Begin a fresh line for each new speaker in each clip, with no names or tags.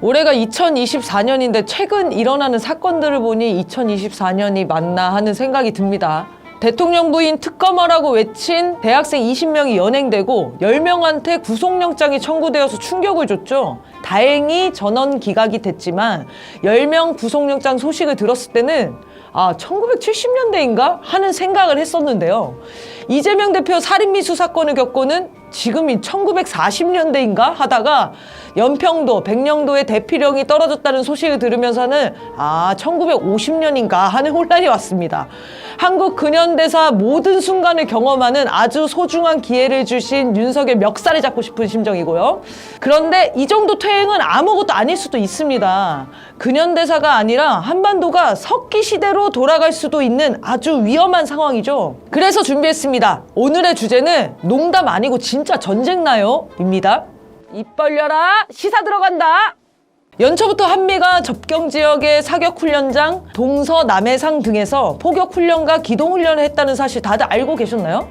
올해가 2024년인데 최근 일어나는 사건들을 보니 2024년이 맞나 하는 생각이 듭니다. 대통령 부인 특검하라고 외친 대학생 20명이 연행되고 10명한테 구속영장이 청구되어서 충격을 줬죠. 다행히 전원 기각이 됐지만 10명 구속영장 소식을 들었을 때는 1970년대인가? 하는 생각을 했었는데요. 이재명 대표 살인미수 사건을 겪고는 지금이 1940년대인가? 하다가 연평도, 백령도의 대피령이 떨어졌다는 소식을 들으면서는 1950년인가? 하는 혼란이 왔습니다. 한국 근현대사 모든 순간을 경험하는 아주 소중한 기회를 주신 윤석열 멱살을 잡고 싶은 심정이고요. 그런데 이 정도 퇴행은 아무것도 아닐 수도 있습니다. 근현대사가 아니라 한반도가 석기 시대로 돌아갈 수도 있는 아주 위험한 상황이죠. 그래서 준비했습니다. 오늘의 주제는 농담 아니고 진짜 전쟁 나요? 입니다. 입 벌려라, 시사 들어간다. 연초부터 한미가 접경지역의 사격훈련장, 동서남해상 등에서 포격훈련과 기동훈련을 했다는 사실 다들 알고 계셨나요?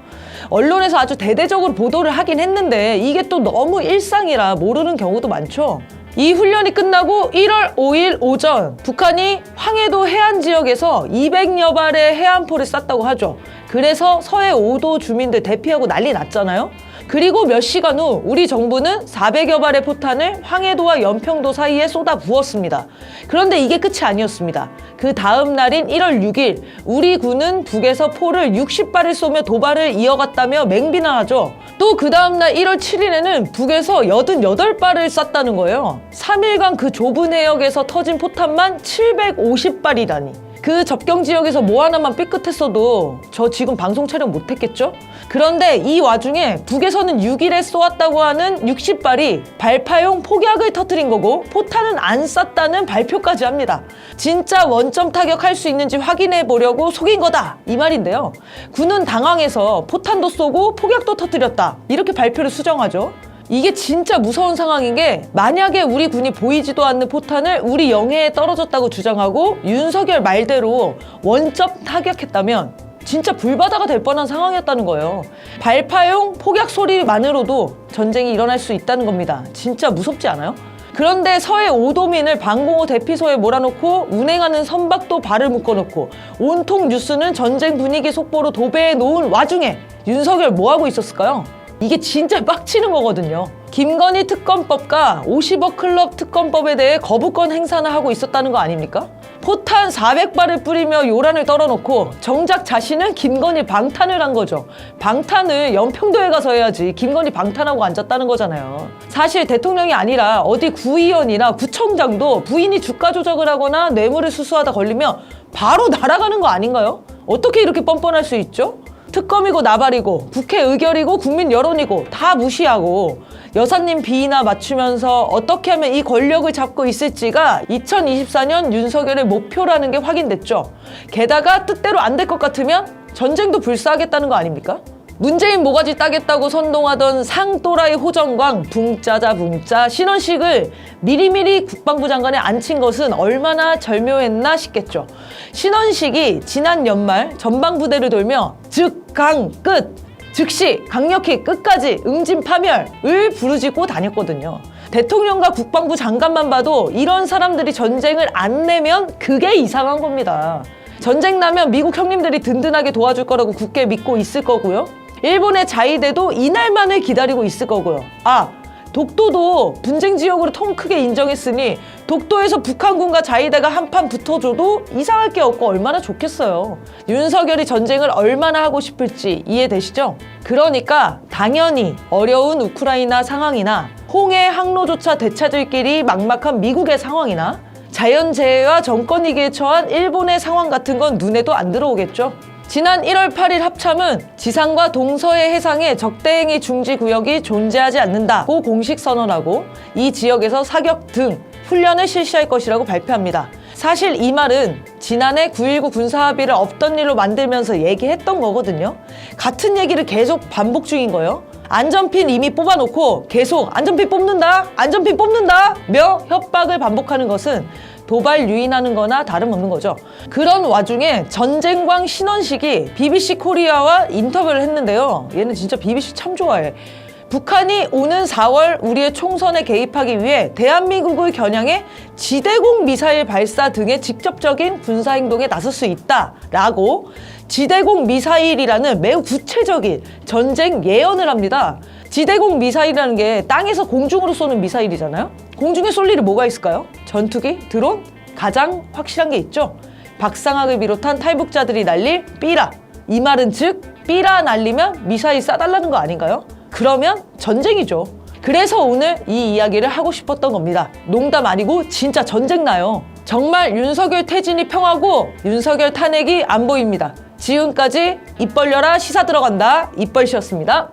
언론에서 아주 대대적으로 보도를 하긴 했는데 이게 또 너무 일상이라 모르는 경우도 많죠. 이 훈련이 끝나고 1월 5일 오전 북한이 황해도 해안 지역에서 200여 발의 해안포를 쐈다고 하죠. 그래서 서해 5도 주민들 대피하고 난리 났잖아요. 그리고 몇 시간 후 우리 정부는 400여 발의 포탄을 황해도와 연평도 사이에 쏟아 부었습니다. 그런데 이게 끝이 아니었습니다. 그 다음 날인 1월 6일 우리 군은 북에서 포를 60발을 쏘며 도발을 이어갔다며 맹비난하죠. 또 그 다음 날 1월 7일에는 북에서 88발을 쐈다는 거예요. 3일간 그 좁은 해역에서 터진 포탄만 750발이라니. 그 접경 지역에서 뭐 하나만 삐끗했어도 저 지금 방송 촬영 못했겠죠? 그런데 이 와중에 북에서는 6일에 쏘았다고 하는 60발이 발파용 폭약을 터뜨린 거고 포탄은 안 쐈다는 발표까지 합니다. 진짜 원점 타격할 수 있는지 확인해 보려고 속인 거다 이 말인데요. 군은 당황해서 포탄도 쏘고 폭약도 터뜨렸다 이렇게 발표를 수정하죠. 이게 진짜 무서운 상황인 게 만약에 우리 군이 보이지도 않는 포탄을 우리 영해에 떨어졌다고 주장하고 윤석열 말대로 원점 타격했다면 진짜 불바다가 될 뻔한 상황이었다는 거예요. 발파용 폭약 소리만으로도 전쟁이 일어날 수 있다는 겁니다. 진짜 무섭지 않아요? 그런데 서해 5도민을 방공호 대피소에 몰아놓고 운행하는 선박도 발을 묶어놓고 온통 뉴스는 전쟁 분위기 속보로 도배해 놓은 와중에 윤석열 뭐하고 있었을까요? 이게 진짜 빡치는 거거든요. 김건희 특검법과 50억 클럽 특검법에 대해 거부권 행사나 하고 있었다는 거 아닙니까? 포탄 400발을 뿌리며 요란을 떨어놓고 정작 자신은 김건희 방탄을 한 거죠. 방탄을 연평도에 가서 해야지 김건희 방탄하고 앉았다는 거잖아요. 사실 대통령이 아니라 어디 구의원이나 구청장도 부인이 주가 조작을 하거나 뇌물을 수수하다 걸리면 바로 날아가는 거 아닌가요? 어떻게 이렇게 뻔뻔할 수 있죠? 특검이고 나발이고 국회 의결이고 국민 여론이고 다 무시하고 여사님 비위나 맞추면서 어떻게 하면 이 권력을 잡고 있을지가 2024년 윤석열의 목표라는 게 확인됐죠. 게다가 뜻대로 안 될 것 같으면 전쟁도 불사하겠다는 거 아닙니까? 문재인 모가지 따겠다고 선동하던 상또라이 호정광 붕짜자 붕짜 신원식을 미리미리 국방부 장관에 앉힌 것은 얼마나 절묘했나 싶겠죠. 신원식이 지난 연말 전방부대를 돌며 즉강 끝! 즉시 강력히 끝까지 응진 파멸을 부르짖고 다녔거든요. 대통령과 국방부 장관만 봐도 이런 사람들이 전쟁을 안 내면 그게 이상한 겁니다. 전쟁 나면 미국 형님들이 든든하게 도와줄 거라고 굳게 믿고 있을 거고요. 일본의 자위대도 이날만을 기다리고 있을 거고요. 독도도 분쟁 지역으로 통 크게 인정했으니 독도에서 북한군과 자위대가 한판 붙어줘도 이상할 게 없고 얼마나 좋겠어요. 윤석열이 전쟁을 얼마나 하고 싶을지 이해되시죠? 그러니까 당연히 어려운 우크라이나 상황이나 홍해 항로조차 되찾을 길이 막막한 미국의 상황이나 자연재해와 정권위기에 처한 일본의 상황 같은 건 눈에도 안 들어오겠죠. 지난 1월 8일 합참은 지상과 동서해 해상에 적대행위 중지 구역이 존재하지 않는다고 공식 선언하고 이 지역에서 사격 등 훈련을 실시할 것이라고 발표합니다. 사실 이 말은 지난해 9.19 군사합의를 없던 일로 만들면서 얘기했던 거거든요. 같은 얘기를 계속 반복 중인 거예요. 안전핀 이미 뽑아놓고 계속 안전핀 뽑는다 며 협박을 반복하는 것은 도발 유인하는 거나 다름없는 거죠. 그런 와중에 전쟁광 신원식이 BBC 코리아와 인터뷰를 했는데요. 얘는 진짜 BBC 참 좋아해. 북한이 오는 4월 우리의 총선에 개입하기 위해 대한민국을 겨냥해 지대공 미사일 발사 등의 직접적인 군사행동에 나설 수 있다라고 지대공 미사일이라는 매우 구체적인 전쟁 예언을 합니다. 지대공 미사일이라는 게 땅에서 공중으로 쏘는 미사일이잖아요. 공중에 쏠 일이 뭐가 있을까요? 전투기, 드론? 가장 확실한 게 있죠. 박상학을 비롯한 탈북자들이 날릴 삐라. 이 말은 즉 삐라 날리면 미사일 쏴달라는 거 아닌가요? 그러면 전쟁이죠. 그래서 오늘 이 이야기를 하고 싶었던 겁니다. 농담 아니고 진짜 전쟁 나요. 정말 윤석열 퇴진이 평하고 윤석열 탄핵이 안 보입니다. 지금까지 입 벌려라 시사 들어간다. 입벌씨였습니다.